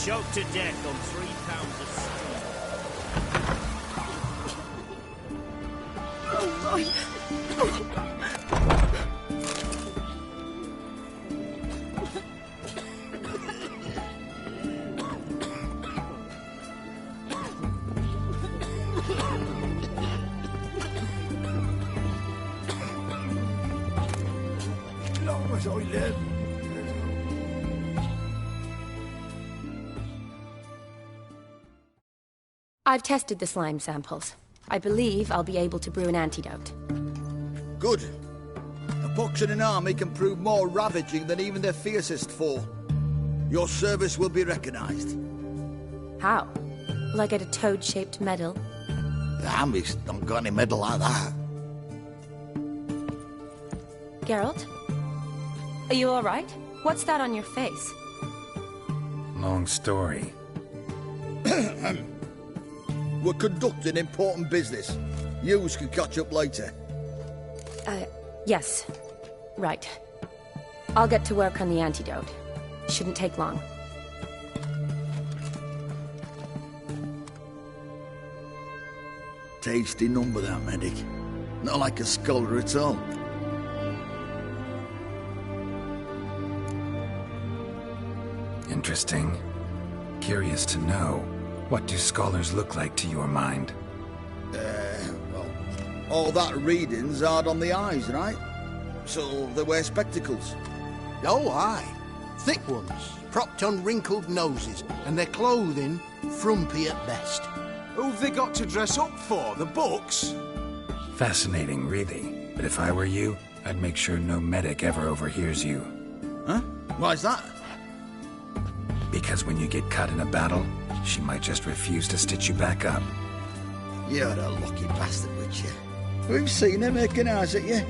Choked to death on 3 pounds of Long as I live. I've tested the slime samples. I believe I'll be able to brew an antidote. Good. A pox in an army can prove more ravaging than even their fiercest foe. Your service will be recognized. How? Will I get a toad-shaped medal? The army's don't got any medal like that. Geralt? Are you alright? What's that on your face? Long story. We're conducting important business. Yous can catch up later. Yes. Right. I'll get to work on the antidote. Shouldn't take long. Tasty number, that medic. Not like a scholar at all. Interesting. Curious to know, what do scholars look like to your mind? Well, all that reading's hard on the eyes, right? So they wear spectacles. Oh, aye. Thick ones, propped on wrinkled noses, and their clothing frumpy at best. Who've they got to dress up for? The books? Fascinating, really. But if I were you, I'd make sure no medic ever overhears you. Huh? Why's that? Because when you get caught in a battle, she might just refuse to stitch you back up. You're a lucky bastard, Witcher. We've seen her making eyes at you.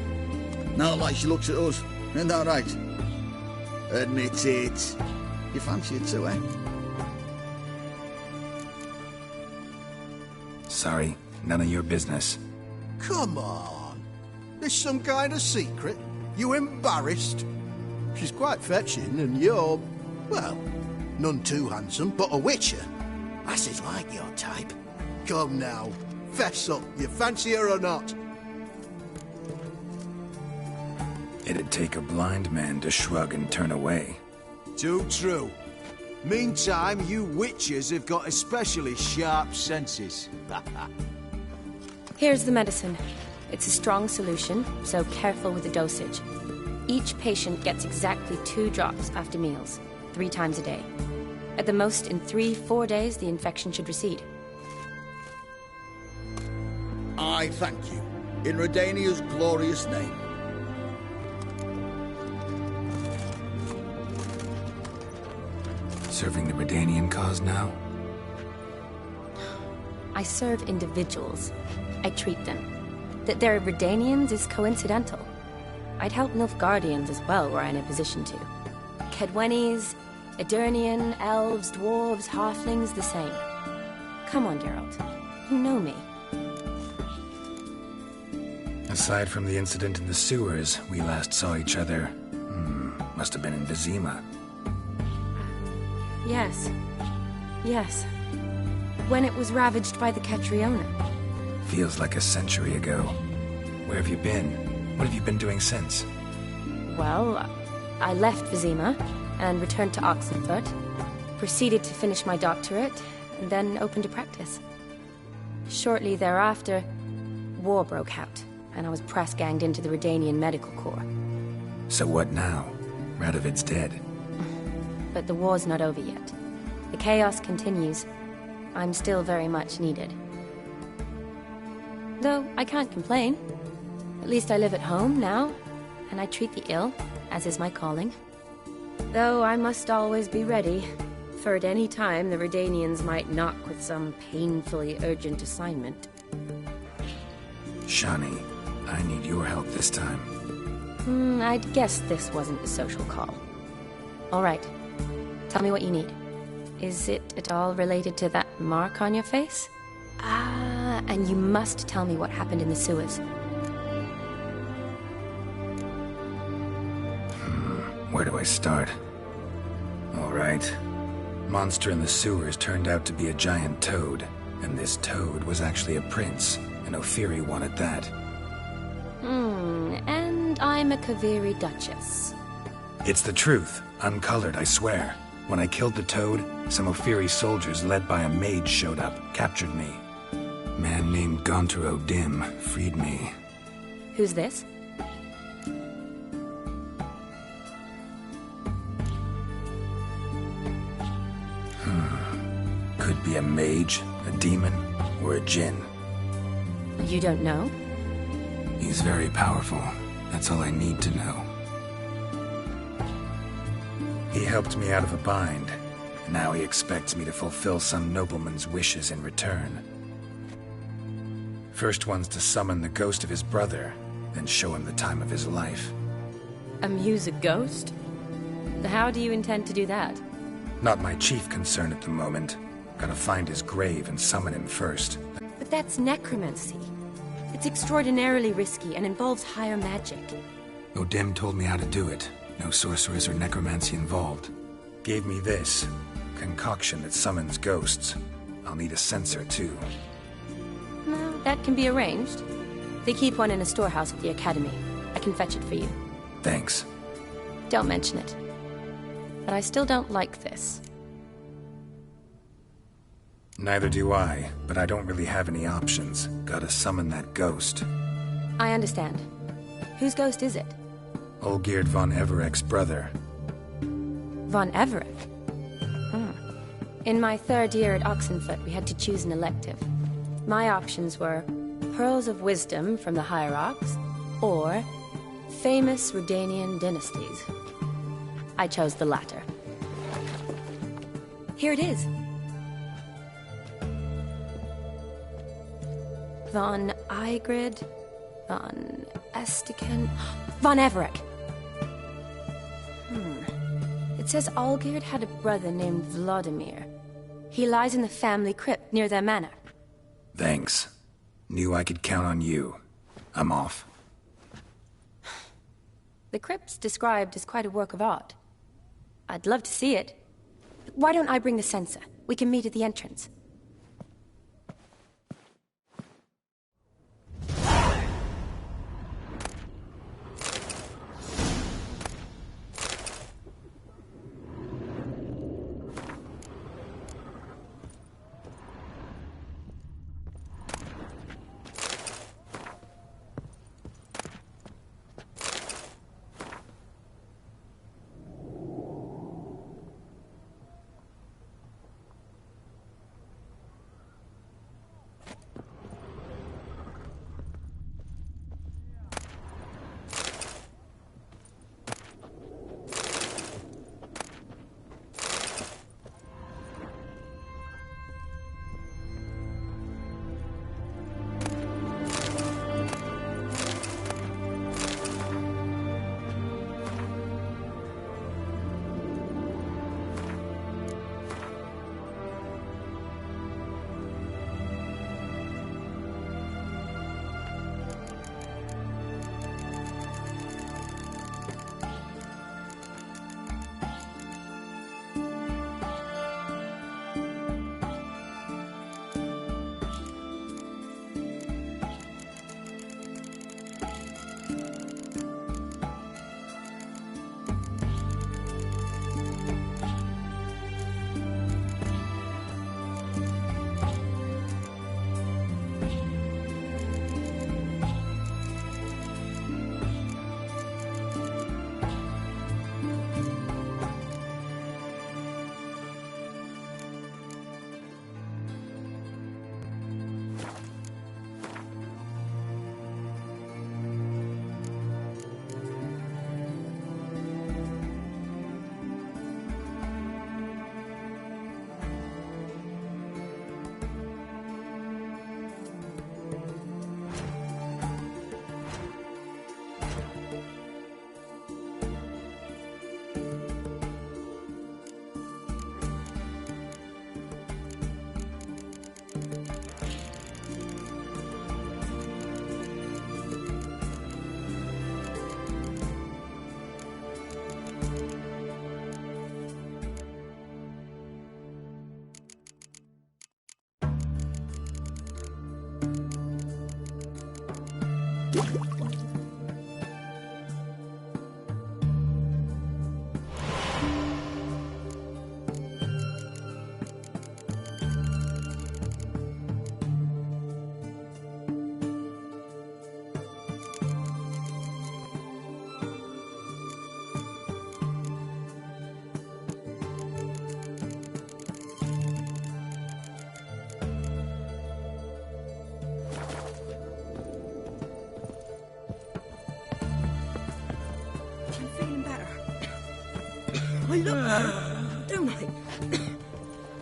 Not like she looks at us. Isn't that right? Admit it. You fancy it too, eh? Sorry, none of your business. Come on. This some kind of secret? You embarrassed? She's quite fetching, and you're, well, none too handsome, but a witcher. Lasses like your type. Come now, fess up, you fancy her or not? It'd take a blind man to shrug and turn away. Too true. Meantime, you witches have got especially sharp senses. Here's the medicine. It's a strong solution, so careful with the dosage. Each patient gets exactly 2 drops after meals, 3 times a day. At the most, in 3-4 days, the infection should recede. I thank you. In Redania's glorious name. Serving the Redanian cause now? I serve individuals. I treat them. That they're Redanians is coincidental. I'd help Nilfgaardians as well, were I in a position to. Kedwenis, Edirnian, elves, dwarves, halflings, the same. Come on, Geralt. You know me. Aside from the incident in the sewers, we last saw each other... must have been in Vizima. Yes. Yes. When it was ravaged by the Catriona. Feels like a century ago. Where have you been? What have you been doing since? Well, I left Vizima and returned to Oxenfurt, proceeded to finish my doctorate, and then opened a practice. Shortly thereafter, war broke out, and I was press-ganged into the Redanian Medical Corps. So what now? Radovid's dead. But the war's not over yet. The chaos continues. I'm still very much needed. Though I can't complain. At least I live at home now, and I treat the ill, as is my calling. Though I must always be ready, for at any time the Redanians might knock with some painfully urgent assignment. Shani, I need your help this time. I'd guess this wasn't a social call. All right. Tell me what you need. Is it at all related to that mark on your face? Ah, and you must tell me what happened in the sewers. Where do I start? All right. Monster in the sewers turned out to be a giant toad, and this toad was actually a prince, and Ophiri wanted that. And I'm a Kaviri Duchess. It's the truth, uncolored, I swear. When I killed the toad, some Ophiri soldiers led by a mage showed up, captured me. A man named Gontaro Dim freed me. Who's this? Could be a mage, a demon, or a djinn. You don't know? He's very powerful. That's all I need to know. He helped me out of a bind, and now he expects me to fulfill some nobleman's wishes in return. First one's to summon the ghost of his brother, then show him the time of his life. Amuse a ghost? How do you intend to do that? Not my chief concern at the moment. Gotta find his grave and summon him first. But that's necromancy. It's extraordinarily risky and involves higher magic. Odim told me how to do it. No sorcerers or necromancy involved. Gave me this concoction that summons ghosts. I'll need a censer too. No, that can be arranged. They keep one in a storehouse at the academy. I can fetch it for you. Thanks. Don't mention it. But I still don't like this. Neither do I, but I don't really have any options. Gotta summon that ghost. I understand. Whose ghost is it? Olgierd von Everek's brother. Von Everek? In my third year at Oxenfoot, we had to choose an elective. My options were Pearls of Wisdom from the Hierarchs, or Famous Redanian Dynasties. I chose the latter. Here it is. Von Ygridd, Von Estiken, Von Everek. It says Olgierd had a brother named Vladimir. He lies in the family crypt near their manor. Thanks. Knew I could count on you. I'm off. The crypt's described as quite a work of art. I'd love to see it. Why don't I bring the censer? We can meet at the entrance. I look better, don't I?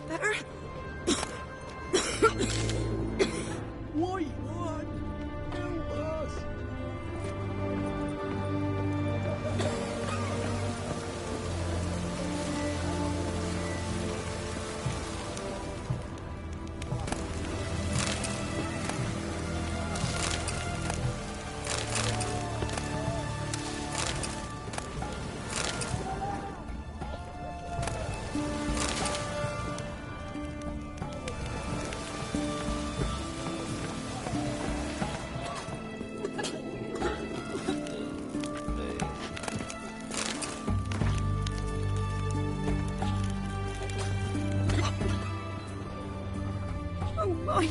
Better? White one! Help us! Oh my.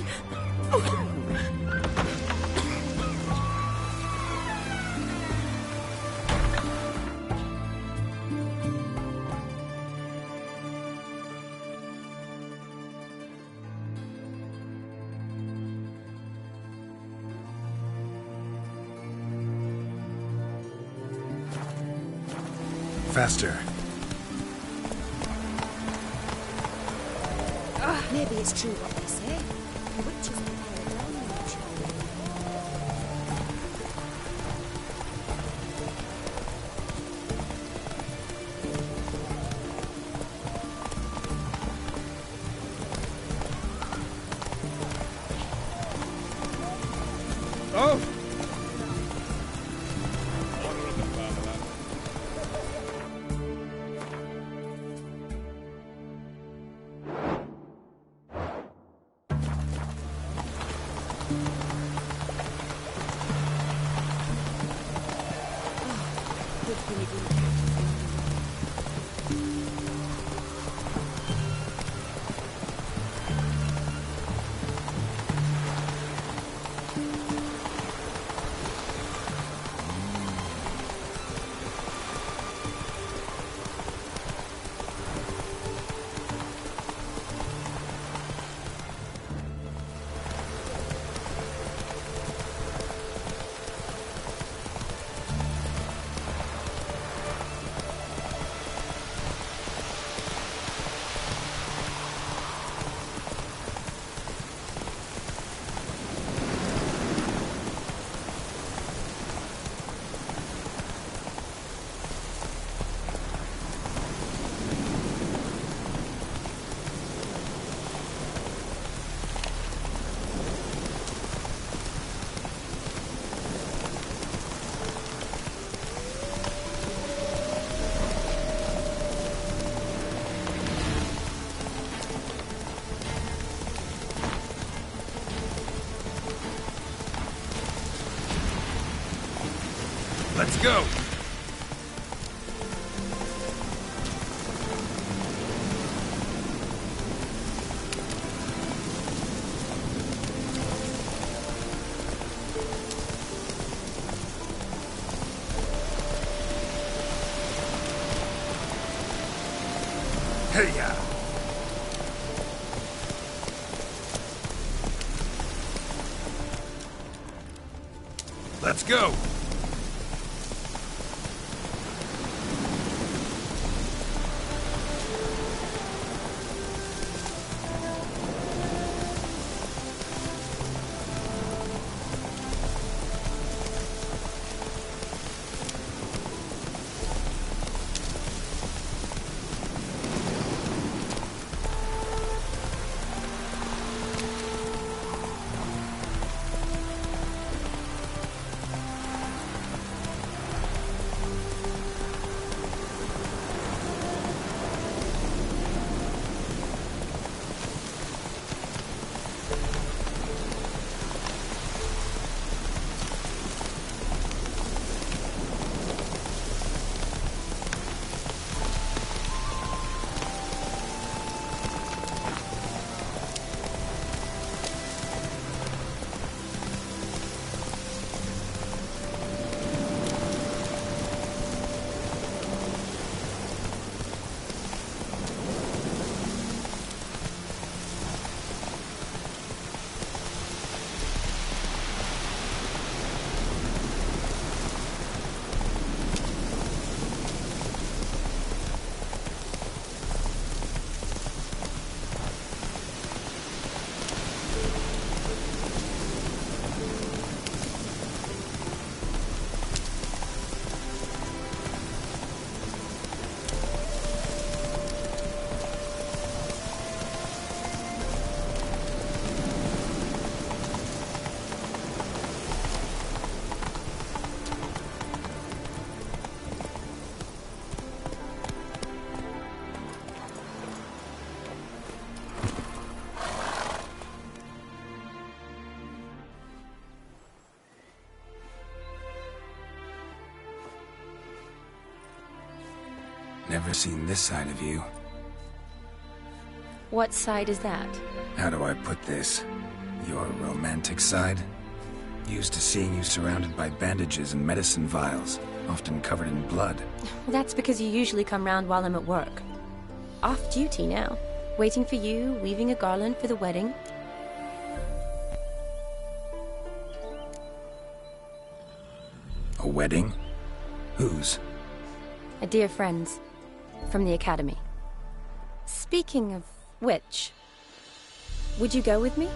Faster. Maybe it's true what they say. The witches prepare a downward show. Oh! Let's go! Hey-ya! Let's go! never seen this side of you. What side is that? How do I put this? Your romantic side? Used to seeing you surrounded by bandages and medicine vials, often covered in blood. Well, that's because you usually come round while I'm at work. Off duty now. Waiting for you, weaving a garland for the wedding. A wedding? Whose? A dear friend's. From the academy. Speaking of which, would you go with me?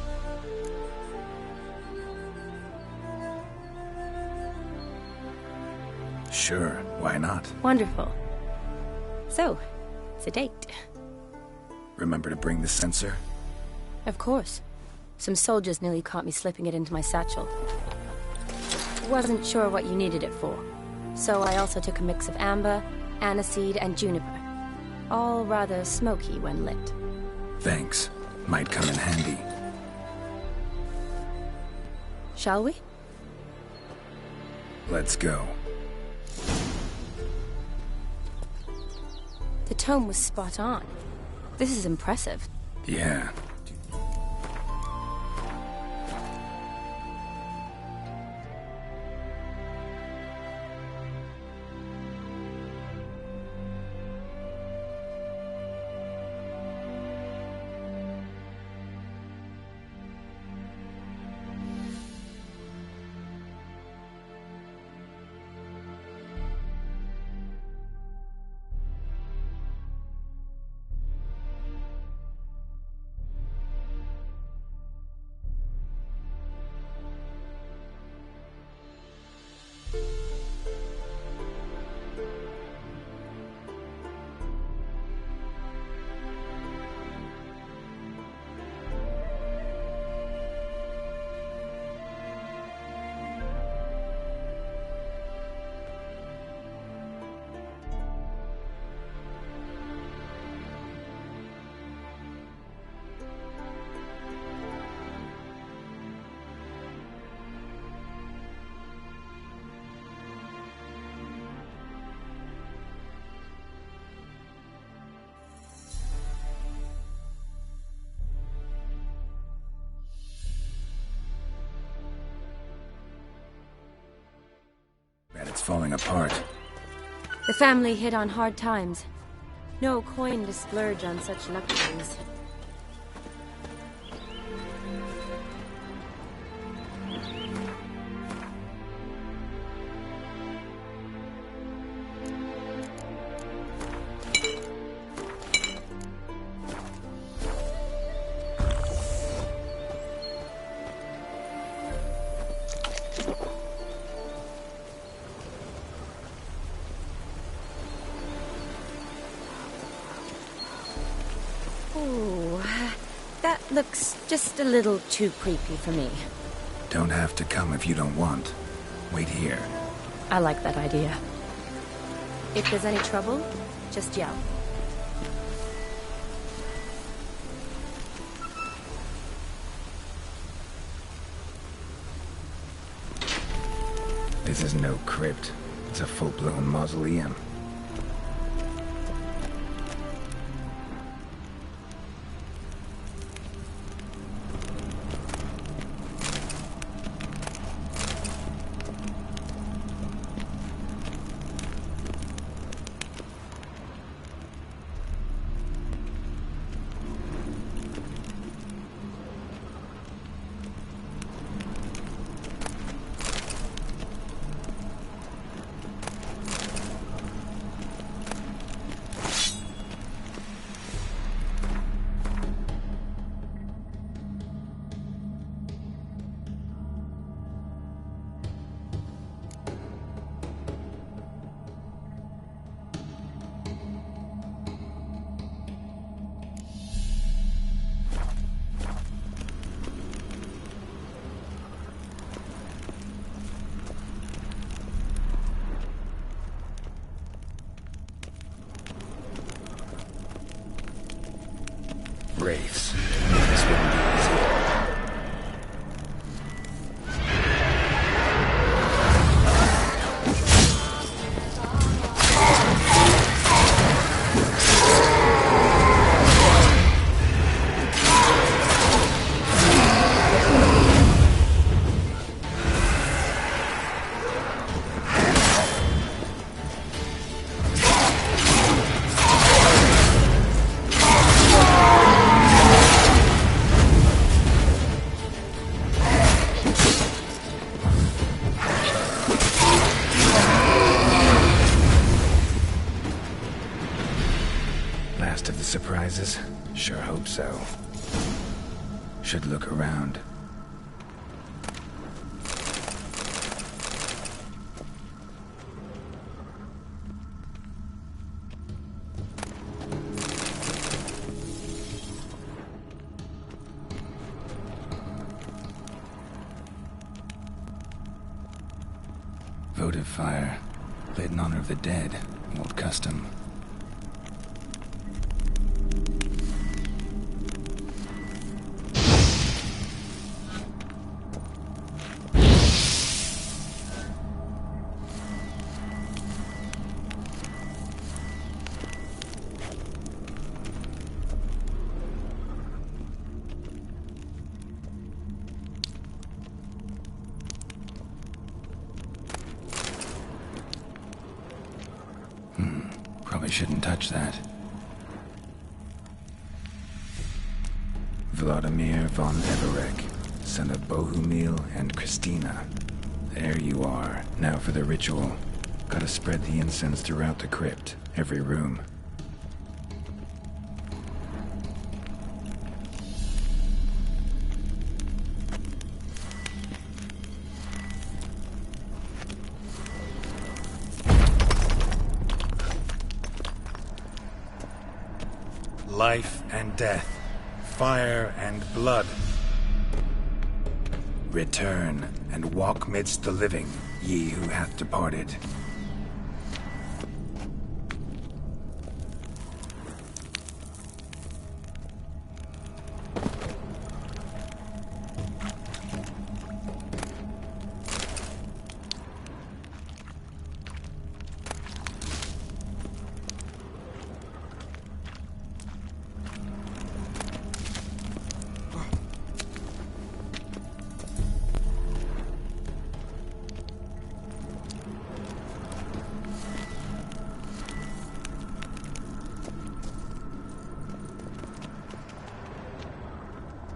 Sure, why not? Wonderful. So, it's a date. Remember to bring the censer? Of course. Some soldiers nearly caught me slipping it into my satchel. Wasn't sure what you needed it for, so I also took a mix of amber, aniseed, and juniper. All rather smoky when lit. Thanks. Might come in handy. Shall we? Let's go. The tome was spot on. This is impressive. Yeah. Bet it's falling apart. The family hit on hard times. No coin to splurge on such luxuries. Looks just a little too creepy for me. Don't have to come if you don't want. Wait here. I like that idea. If there's any trouble, just yell. This is no crypt. It's a full-blown mausoleum. Wraiths. This wouldn't be easy. rises? Sure hope so. Should look around. Votive fire, lit in honor of the dead, old custom. Probably shouldn't touch that. Vladimir von Everek, son of Bohumil and Christina. There you are. Now for the ritual. Gotta spread the incense throughout the crypt, every room. Life and death, fire and blood. Return and walk midst the living, ye who hath departed.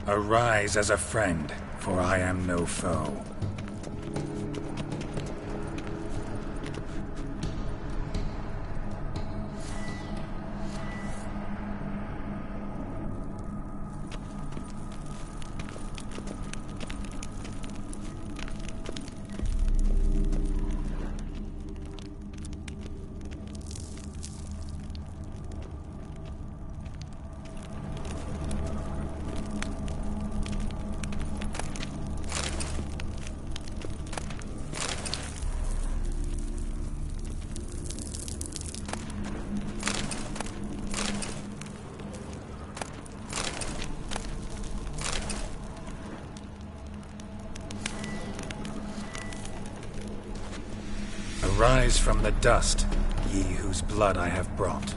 Arise as a friend, for I am no foe. Arise from the dust, ye whose blood I have brought.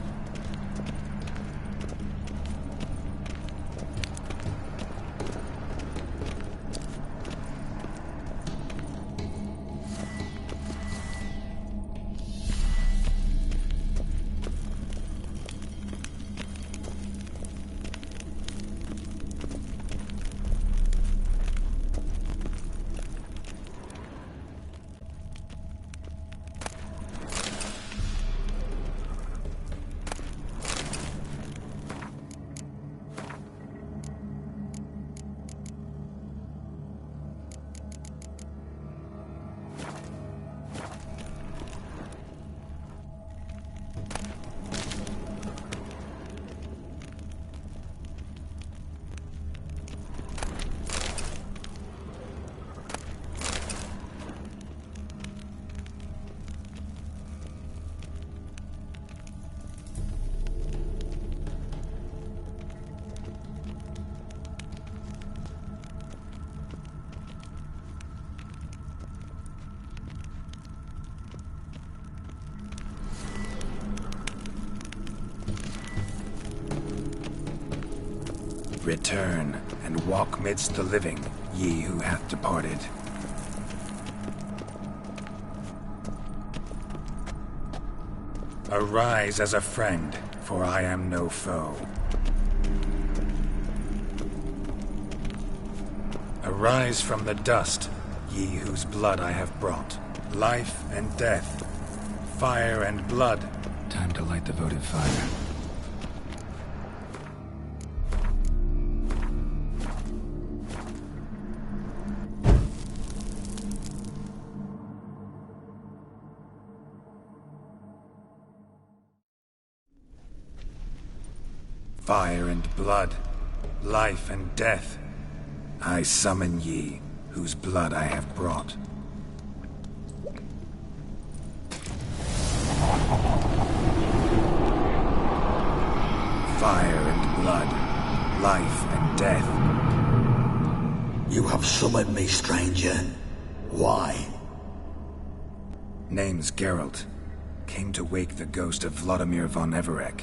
Return and walk midst the living, ye who hath departed. Arise as a friend, for I am no foe. Arise from the dust, ye whose blood I have brought. Life and death, fire and blood. Time to light the votive fire. Fire and blood, life and death. I summon ye, whose blood I have brought. Fire and blood, life and death. You have summoned me, stranger. Why? Name's Geralt. Came to wake the ghost of Vladimir von Everec.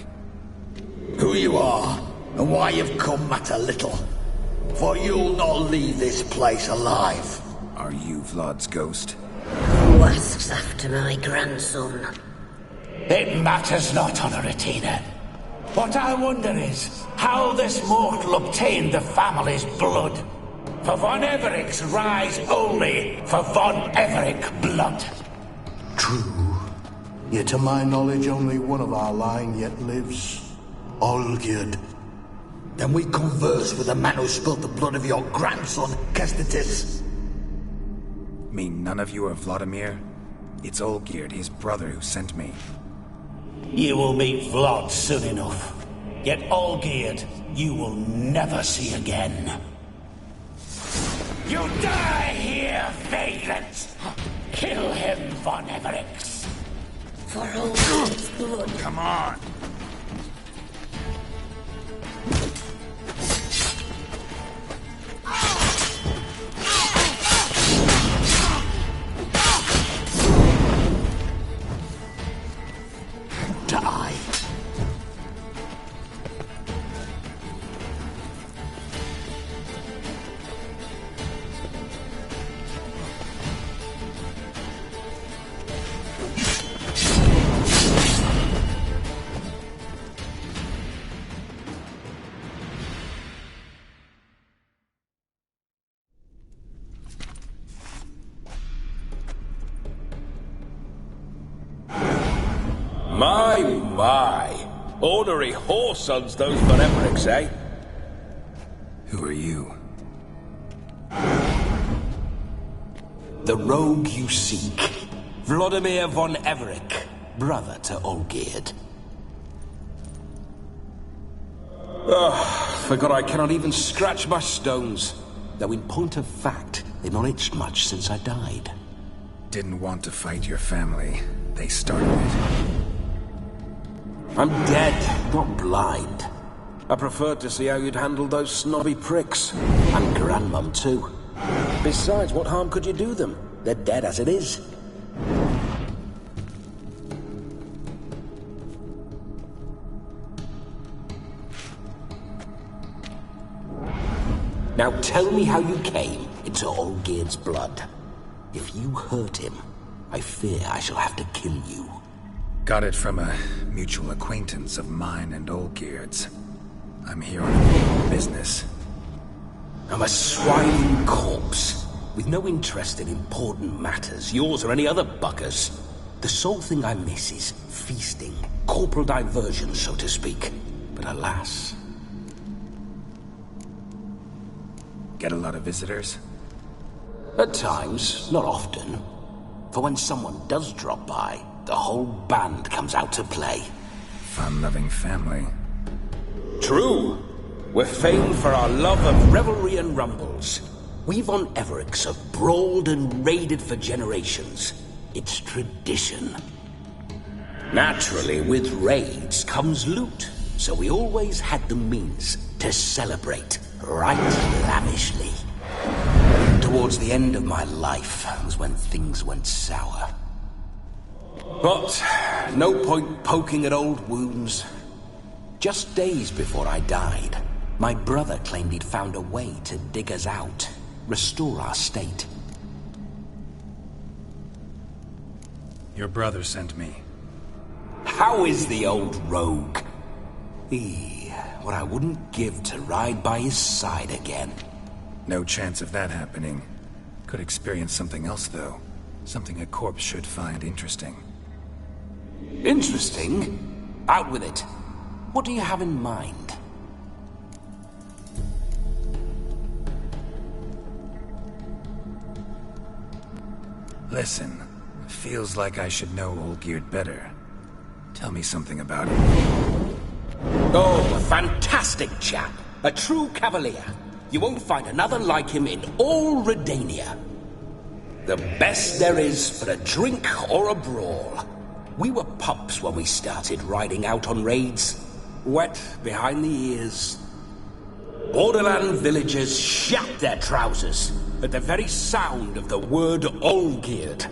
Who you are, and why you've come matter little. For you'll not leave this place alive. Are you Vlad's ghost? Who asks after my grandson? It matters not, Honoratina. What I wonder is how this mortal obtained the family's blood. For von Everec's rise only for von Everec blood. True. Yet to my knowledge, only one of our line yet lives. Olgierd. Then we converse with the man who spilled the blood of your grandson, Kestatis. Mean none of you are Vladimir? It's Olgierd, his brother, who sent me. You will meet Vlad soon enough. Yet Olgierd, you will never see again. You die here, vagrant! Kill him, von Everec. For Olgierd's blood. Come on! Die. My. Ornery whoresons those von Everecs, eh? Who are you? The rogue you seek. Vladimir von Everec, brother to Olgierd. Forgot I cannot even scratch my stones. Though in point of fact, they've not itched much since I died. Didn't want to fight your family. They started it. I'm dead, not blind. I preferred to see how you'd handle those snobby pricks. And Grandmum, too. Besides, what harm could you do them? They're dead as it is. Now tell me how you came into Olgierd's blood. If you hurt him, I fear I shall have to kill you. Got it from a mutual acquaintance of mine and Olgierd's. I'm here on business. I'm a swining corpse, with no interest in important matters, yours or any other buggers. The sole thing I miss is feasting, corporal diversion, so to speak. But alas... Get a lot of visitors? At times, not often. For when someone does drop by, the whole band comes out to play. Fun-loving family. True. We're famed for our love of revelry and rumbles. We von Everecs have brawled and raided for generations. It's tradition. Naturally, with raids comes loot, so we always had the means to celebrate right lavishly. Towards the end of my life was when things went sour. But no point poking at old wounds. Just days before I died, my brother claimed he'd found a way to dig us out, restore our state. Your brother sent me. How is the old rogue? What I wouldn't give to ride by his side again. No chance of that happening. Could experience something else, though. Something a corpse should find interesting. Interesting? Out with it. What do you have in mind? Listen, feels like I should know Olgierd better. Tell me something about him. Oh, fantastic! fantastic chap. A true cavalier. You won't find another like him in all Redania. The best there is for a drink or a brawl. We were pups when we started riding out on raids. Wet behind the ears. Borderland villagers shat their trousers at the very sound of the word Olgierd.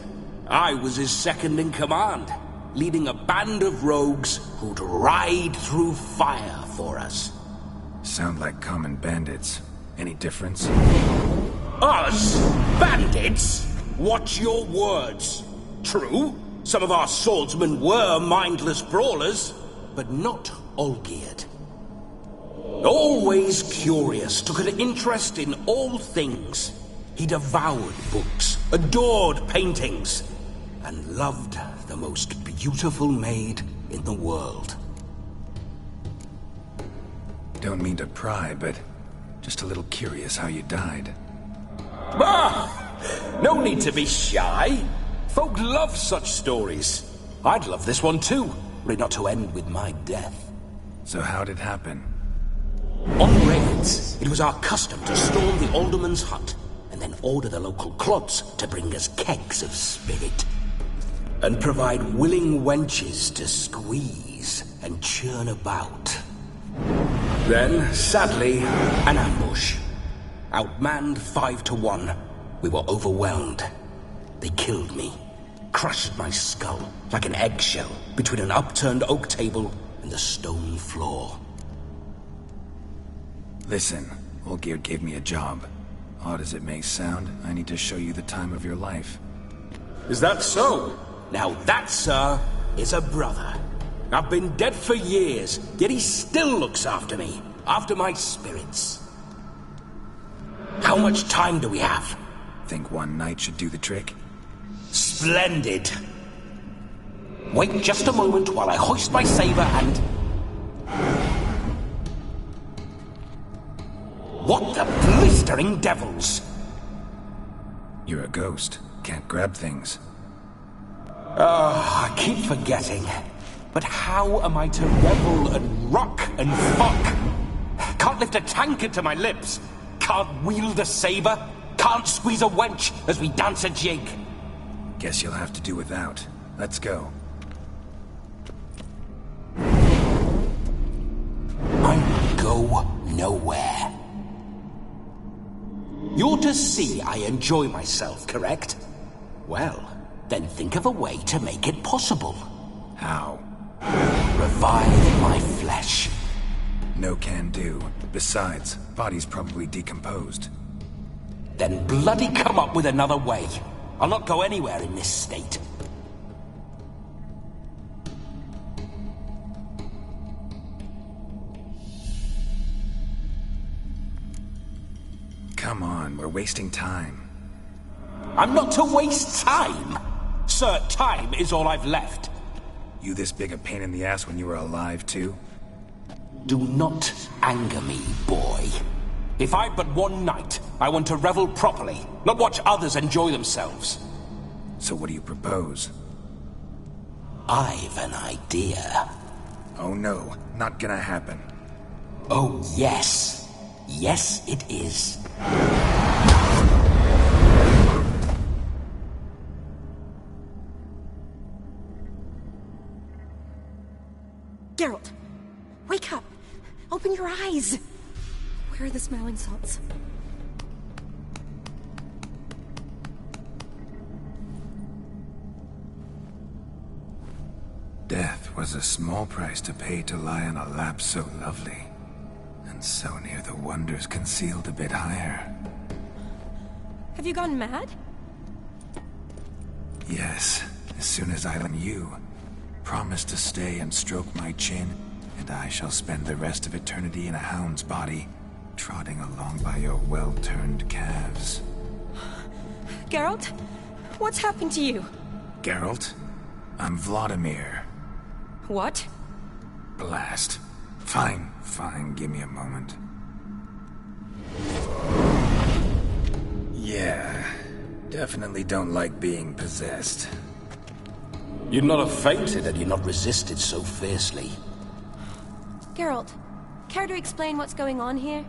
I was his second in command, leading a band of rogues who'd ride through fire for us. Sound like common bandits. Any difference? Us? Bandits? Watch your words. True, some of our swordsmen were mindless brawlers, but not Olgierd. Always curious, took an interest in all things. He devoured books, adored paintings, and loved the most beautiful maid in the world. Don't mean to pry, but just a little curious how you died. Ah! No need to be shy. Folk love such stories. I'd love this one too, were it not to end with my death. So how'd it happen? On raids, it was our custom to storm the alderman's hut, and then order the local clods to bring us kegs of spirit. And provide willing wenches to squeeze and churn about. Then, sadly, an ambush. Outmanned 5-1. We were overwhelmed. They killed me. Crushed my skull like an eggshell between an upturned oak table and the stone floor. Listen, Olgierd gave me a job. Odd as it may sound, I need to show you the time of your life. Is that so? Now that, sir, is a brother. I've been dead for years, yet he still looks after me, after my spirits. How much time do we have? Think one night should do the trick? Splendid. Wait just a moment while I hoist my saber and... What the blistering devils? You're a ghost. Can't grab things. I keep forgetting. But how am I to revel and rock and fuck? Can't lift a tankard to my lips. Can't wield a saber. Can't squeeze a wench as we dance a jig. Guess you'll have to do without. Let's go. I go nowhere. You're to see I enjoy myself, correct? Well, then think of a way to make it possible. How? Revive my flesh. No can do. Besides, body's probably decomposed. Then bloody come up with another way. I'll not go anywhere in this state. Come on, we're wasting time. I'm not to waste time. Sir, time is all I've left. You this big a pain in the ass when you were alive, too? Do not anger me, boy. If I've but one night, I want to revel properly, not watch others enjoy themselves. So what do you propose? I've an idea. Oh no, not gonna happen. Oh yes. Yes, it is. Geralt, wake up. Open your eyes. Where are the smelling salts? Death was a small price to pay to lie on a lap so lovely, and so near the wonders concealed a bit higher. Have you gone mad? Yes, as soon as I learn you, promise to stay and stroke my chin, and I shall spend the rest of eternity in a hound's body, trotting along by your well-turned calves. Geralt, what's happened to you? Geralt, I'm Vladimir. What? Blast. Fine, give me a moment. Yeah, definitely don't like being possessed. You'd not have fainted had you not resisted so fiercely. Geralt, Care to explain what's going on here?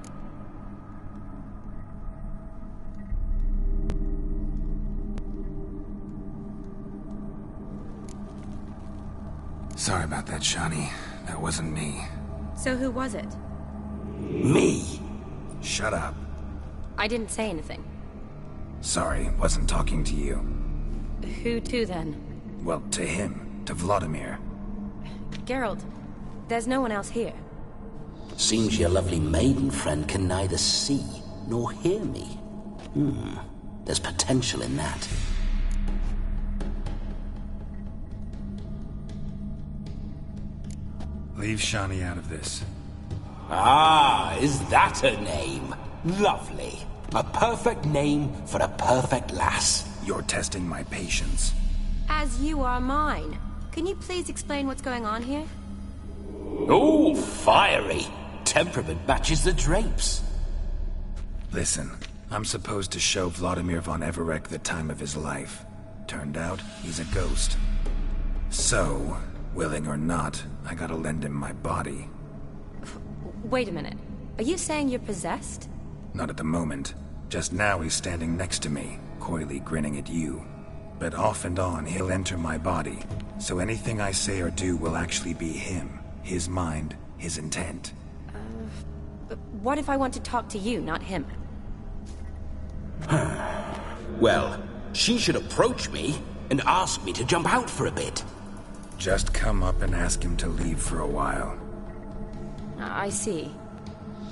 Sorry about that, Shani. That wasn't me. So who was it? Me? Shut up. I didn't say anything. Sorry, wasn't talking to you. Who to then? Well, to him. To Vladimir. Geralt, there's no one else here. Seems your lovely maiden friend can neither see nor hear me. There's potential in that. Leave Shani out of this. Ah, is that her name? Lovely. A perfect name for a perfect lass. You're testing my patience. As you are mine. Can you please explain what's going on here? Oh, fiery. Temperament matches the drapes. Listen, I'm supposed to show Vladimir von Everec the time of his life. Turned out, he's a ghost. So, willing or not, I gotta lend him my body. Wait a minute. Are you saying you're possessed? Not at the moment. Just now he's standing next to me, coyly grinning at you. But off and on, he'll enter my body. So anything I say or do will actually be him. His mind, his intent. But what if I want to talk to you, not him? Well, she should approach me and ask me to jump out for a bit. Just come up and ask him to leave for a while. I see.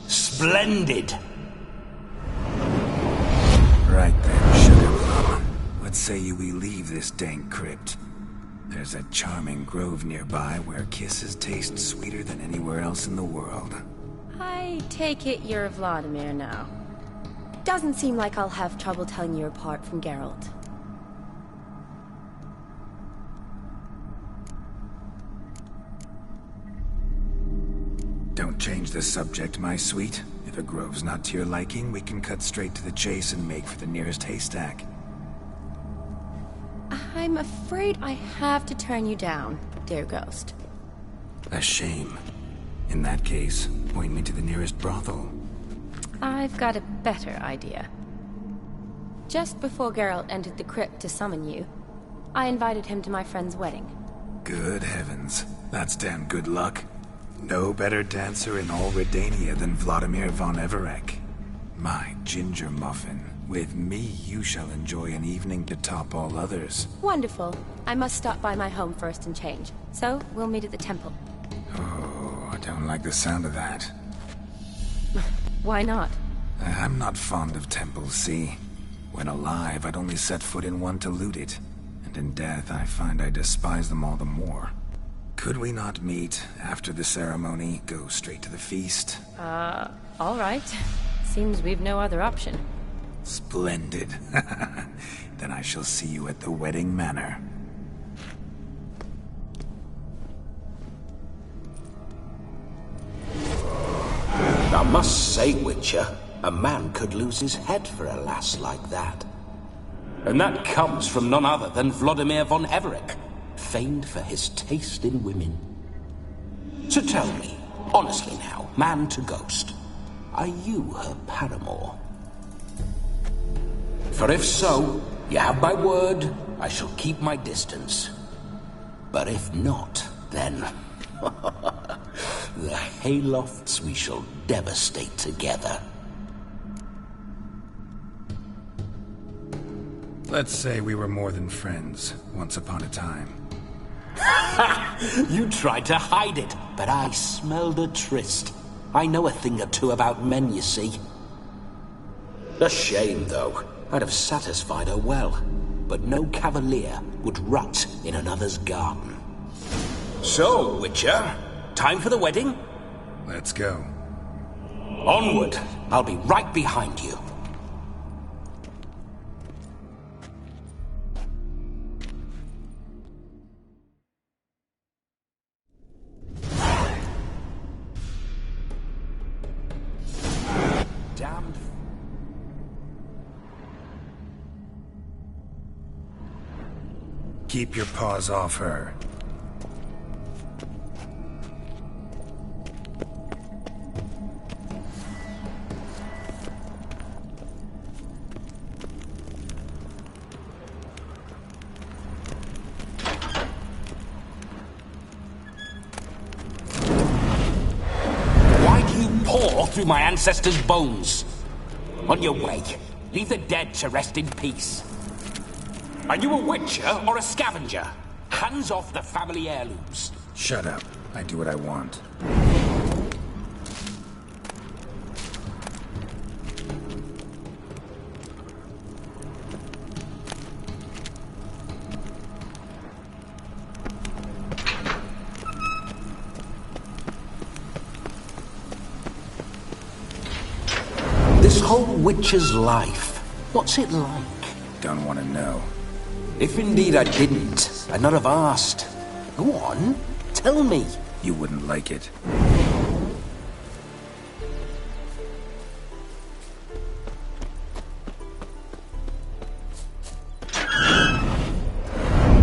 Splendid! Right then, sugar plum. What say you we leave this dank crypt? There's a charming grove nearby where kisses taste sweeter than anywhere else in the world. I take it you're Vladimir now. Doesn't seem like I'll have trouble telling you apart from Geralt. Don't change the subject, my sweet. If a grove's not to your liking, we can cut straight to the chase and make for the nearest haystack. I'm afraid I have to turn you down, dear ghost. A shame. In that case, point me to the nearest brothel. I've got a better idea. Just before Geralt entered the crypt to summon you, I invited him to my friend's wedding. Good heavens. That's damn good luck. No better dancer in all Redania than Vladimir von Everec. My ginger muffin. With me, you shall enjoy an evening to top all others. Wonderful. I must stop by my home first and change. So, we'll meet at the temple. Oh, I don't like the sound of that. Why not? I'm not fond of temples, see? When alive, I'd only set foot in one to loot it. And in death, I find I despise them all the more. Could we not meet after the ceremony, go straight to the feast? All right. Seems we've no other option. Splendid. Then I shall see you at the wedding manor. I must say, Witcher, a man could lose his head for a lass like that. And that comes from none other than Vladimir von Everec, famed for his taste in women. So tell me, honestly now, man to ghost, are you her paramour? For if so, you have my word, I shall keep my distance. But if not, then... the haylofts we shall devastate together. Let's say we were more than friends, once upon a time. You tried to hide it, but I smelled a tryst. I know a thing or two about men, you see. A shame, though. I'd have satisfied her well, but no cavalier would rut in another's garden. So, Witcher, time for the wedding? Let's go. Onward! I'll be right behind you. Damned. Keep your paws off her. through my ancestors' bones. On your way, leave the dead to rest in peace. Are you a witcher or a scavenger? Hands off the family heirlooms. Shut up. I do what I want. This whole witcher's life, what's it like? Don't want to know. If indeed I didn't, I'd not have asked. Go on, tell me. You wouldn't like it.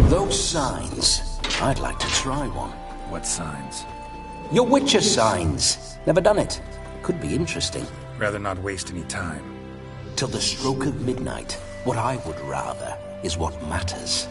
Those signs, I'd like to try one. What signs? Your witcher signs. Never done it. Could be interesting. Rather not waste any time. Till the stroke of midnight, what I would rather is what matters.